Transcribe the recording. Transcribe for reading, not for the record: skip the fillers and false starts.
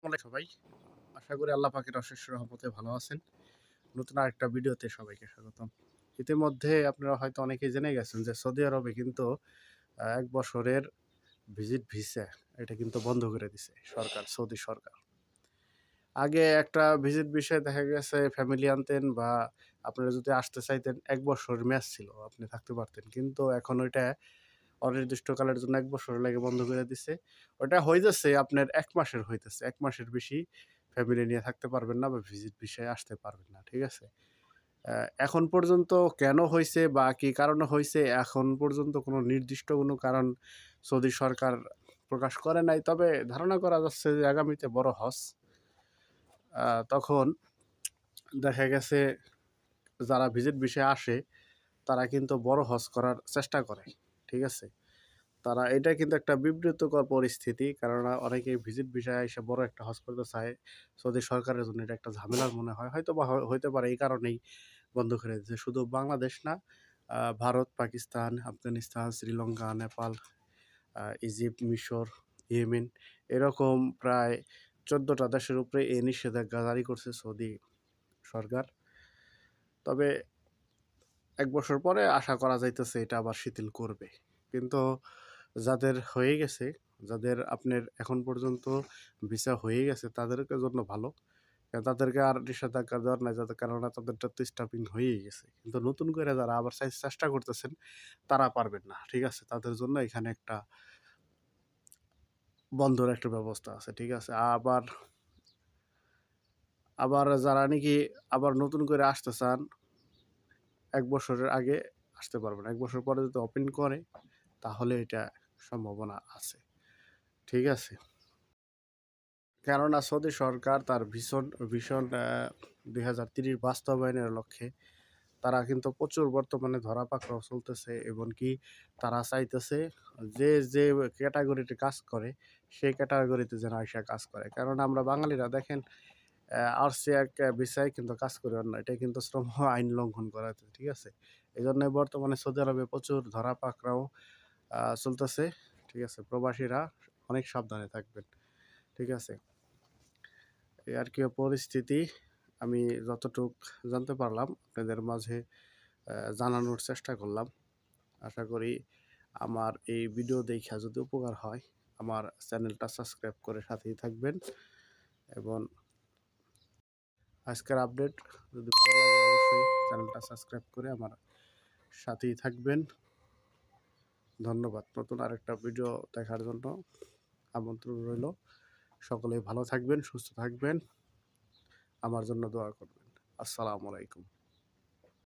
সবাই আশা করি আল্লাহ পাকের অশেষ রহমতে ভালো আছেন। নতুন আরেকটা ভিডিওতে সবাইকে স্বাগতম। ইতিমধ্যে আপনারা হয়তো অনেকেই জেনে গেছেন যে সৌদি আরবে কিন্তু ১ বছরের ভিজিট ভিসা এটা কিন্তু বন্ধ করে দিছে সরকার, সৌদি সরকার। আগে একটা ভিজিট ভিসায় দেখা গেছে ফ্যামিলি আনতেন বা আপনারা যদি আসতে চাইতেন ১ বছর মেয়াদ ছিল, আপনি থাকতে পারতেন। কিন্তু এখন ওইটা অনির্দিষ্টকালের জন্য ১ বছর লাগে বন্ধ করে দিছে। ওটা হইতেছে আপনার ১ মাসের হইতেছে। ১ মাসের বেশি ফ্যামিলি নিয়ে থাকতে পারবেন না বা ভিজিট ভিসায় আসতে পারবেন না। ঠিক আছে? এখন পর্যন্ত কেন হইছে বা কি কারণে হইছে এখন পর্যন্ত কোনো নির্দিষ্ট কোনো কারণ সৌদি সরকার প্রকাশ করে নাই। তবে ধারণা করা যাচ্ছে যে আগামীতে বড় হজ। তখন দেখা গেছে যারা ভিজিট ভিসায় আসে তারা কিন্তু বড় হজ করার চেষ্টা করে। ঠিক আছে? তারা এটা কিন্তু একটা বিব্রতকর পরিস্থিতি। কেননা অনেকেই ভিজিট ভিসায় এসে বড় একটা হজ করতে চায়। সৌদি সরকারের জন্য এটা একটা ঝামেলার মনে হয়। হয়তোবা হইতে পারে এই কারণেই বন্ধ করে দিয়েছে। শুধু বাংলাদেশ না, ভারত, পাকিস্তান, আফগানিস্তান, শ্রীলঙ্কা, নেপাল, ইজিপ্ট, মিশর, ইয়েমেন এরকম প্রায় ১৪টা দেশের উপরে এই নিষেধাজ্ঞা জারি করছে সৌদি সরকার। তবে ১ বছর পরে আশা করা যাইতেছে এটা আবার শিথিল করবে। কিন্তু যাদের হয়ে গেছে, যাদের আপনার এখন পর্যন্ত ভিসা হয়ে গেছে তাদেরকে জন্য ভালো। তাদেরকে আর নিষেধাজ্ঞা দেওয়ার নাই যাদের কেননা তাদেরটা তো স্টাফিং হয়েই গেছে। কিন্তু নতুন করে যারা আবার চেষ্টা করতেছেন তারা পারবেন না। ঠিক আছে? তাদের জন্য এখানে একটা বন্ধর একটা ব্যবস্থা আছে। ঠিক আছে? আবার আবার যারা নাকি আবার নতুন করে আসতে চান ১ বছরের আগে আসতে পারবেন। ১ বছর পরে যদি ওপেন করে তাহলে এটা সম্ভাবনা আছে। ঠিক আছে? কেননা সৌদি সরকার তার ভীষণ ২০৩০ বাস্তবায়নের লক্ষ্যে তারা কিন্তু প্রচুর বর্তমানে ধরা পাকড়াও চলতেছে এবং কি তারা চাইতেছে যে ক্যাটাগরিতে কাজ করে সেই ক্যাটাগরিতে যেন আইসা কাজ করে। কারণ আমরা বাঙালিরা দেখেন আরসি এক ভিসায় কিন্তু কাজ করি না। এটা কিন্তু শ্রম আইন লঙ্ঘন করা হচ্ছে। ঠিক আছে? এজন্য বর্তমানে সৌদি আরবে প্রচুর ধরা পাকড়াও চলতেছে। ঠিক আছে? প্রবাসীরা অনেক সাবধানে থাকবেন। ঠিক আছে? এই আর কি পরিস্থিতি। আমি যতটুক জানতে পারলাম আপনাদের মাঝে জানানোর চেষ্টা করলাম। আশা করি আমার এই ভিডিও দেইখা যদি উপকার হয়, আমার চ্যানেলটা সাবস্ক্রাইব করে সাথেই থাকবেন এবং আজকের আপডেট যদি ভালো লাগে অবশ্যই চ্যানেলটা সাবস্ক্রাইব করে আমার সাথেই থাকবেন। ধন্যবাদ। নতুন আরেকটা ভিডিও দেখার জন্য আমন্ত্রণ রইল। সকলেই ভালো থাকবেন, সুস্থ থাকবেন। আমার জন্য দোয়া করবেন। আসসালামু আলাইকুম।